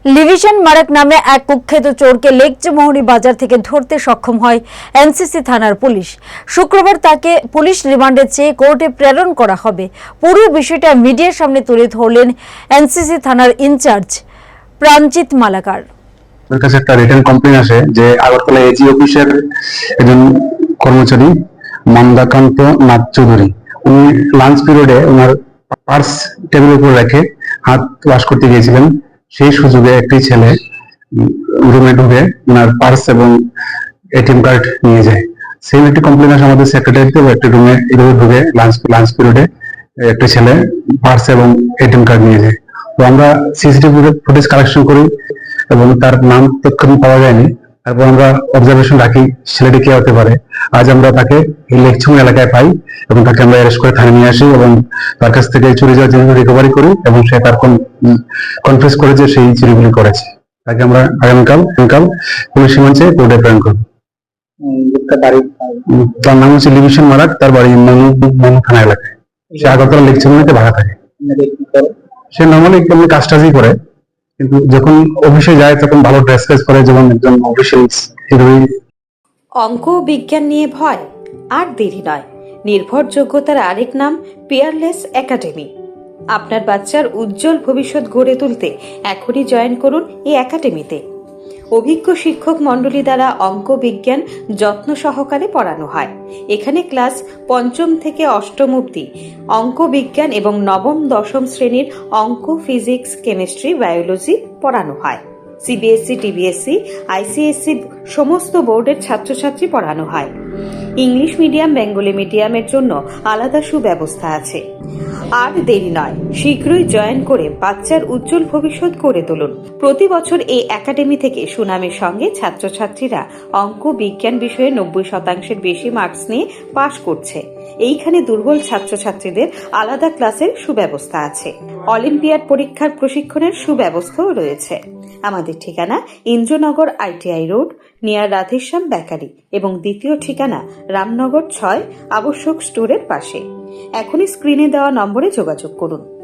লিভিশন মারাক নামে এক কুখ্যাত চোরকে লেকচামোহনী বাজার থেকে ধরতে সক্ষম হয় এনসিসি থানার পুলিশ। শুক্রবার তাকে পুলিশ রিমান্ডে চেয়ে কোর্টে প্রেরণ করা হবে। পুরো বিষয়টা মিডিয়ার সামনে তুলে ধরলেন এনসিসি থানার ইনচার্জ প্রাণজিৎ মালাকার। ওর কাছে একটা রিটার্ন কমপ্লেইন আসে যে আগরতলা এজি অফিসের একজন কর্মচারী মন্দাকান্ত নাথ চৌধুরী, উনি লাঞ্চ পিরিয়ডে ওনার পার্স টেবিলের উপর রেখে হাত ওয়াশ করতে গিয়েছিলেন। সেই সুযোগে একটি ছেলে রুমে ঢুকে ওনার পার্স এবং এটিএম কার্ড নিয়ে যায়। সেম একটি কমপ্লেইন আসে আমাদের সেক্রেটারিতে, একটি রুমে এভাবে ঢুকে লাঞ্চ পিরিয়ডে একটা ছেলে পার্স এবং এটিএম কার্ড নিয়ে যায়। তো আমরা সিসিটিভি ফুটেজ কালেকশন করি এবং তার নাম তৎক্ষণাৎ পাওয়া যায়নি। তারপর আমরা অবজারভেশন রাখি ছেলেটি কে হতে পারে। আজ আমরা তাকে এই লেকচুমো এলাকায় পাই এবং তাকে আমরা অ্যারেস্ট করে থানায় নিয়ে আসি এবং তার কাছ থেকে চুরি যাওয়া জিনিস রিকভারি করি এবং সে তার কনফেস করে যে সেই চুরিগুলি করেছে। তাকে আমরা আগামীকাল পুলিশ রিমান্ডে কোর্টে প্রেরণ করব। তার নাম হচ্ছে লিভিশন মারাক, তার বাড়ি মনু থানা এলাকায়। সে আগরতলা লেকচুমোতে ভাড়া থাকে। সে নর্মালি কাজ টাজই করে, কিন্তু যখন অফিসে যায় তখন ভালো ড্রেস ফ্রেস করে, যেমন একজন অফিসিয়াল হিরোইন। অঙ্ক ও বিজ্ঞান নিয়ে ভয় আর দেরি নয়। নির্ভরযোগ্যতার আরেক নাম পিয়ারলেস একাডেমি। আপনার বাচ্চার উজ্জ্বল ভবিষ্যৎ গড়ে তুলতে এখনই জয়েন করুন এই একাডেমিতে। অভিজ্ঞ শিক্ষক মণ্ডলী দ্বারা অঙ্ক বিজ্ঞান যত্ন সহকারে পড়ানো হয়। এখানে ক্লাস ৫ম থেকে ৮ম অবধি অঙ্ক বিজ্ঞান এবং নবম দশম শ্রেণীর অঙ্ক, ফিজিক্স, কেমিস্ট্রি, বায়োলজি পড়ানো হয়। সিবিএসসি, টিবিএসসি, আইসিএসসি সমস্ত বোর্ডের ছাত্রছাত্রী পড়ানো হয়। ইংলিশ মিডিয়াম, বেঙ্গলি মিডিয়ামের জন্য আলাদা সুব্যবস্থা আছে। আর দেরি নয়, শীঘ্রই জয়েন করে বাচ্চার উজ্জ্বল ভবিষ্যৎ গড়ে তুলুন। প্রতি বছর এই একাডেমি থেকে সুনামের সঙ্গে ছাত্রছাত্রীরা অঙ্ক বিজ্ঞান বিষয়ে ৯০% বেশি মার্কস নিয়ে পাশ করছে। এইখানে দুর্বল ছাত্রছাত্রীদের আলাদা ক্লাসের সুব্যবস্থা আছে। অলিম্পিয়াড পরীক্ষার প্রশিক্ষণের সুব্যবস্থাও রয়েছে। আমাদের ঠিকানা Indranagar ITI road, near Radheshyam bakery, এবং দ্বিতীয় ঠিকানা রামনগর ৬ আবশ্যক স্টোরের পাশে। এখনই স্ক্রিনে দেওয়া নম্বরে যোগাযোগ করুন।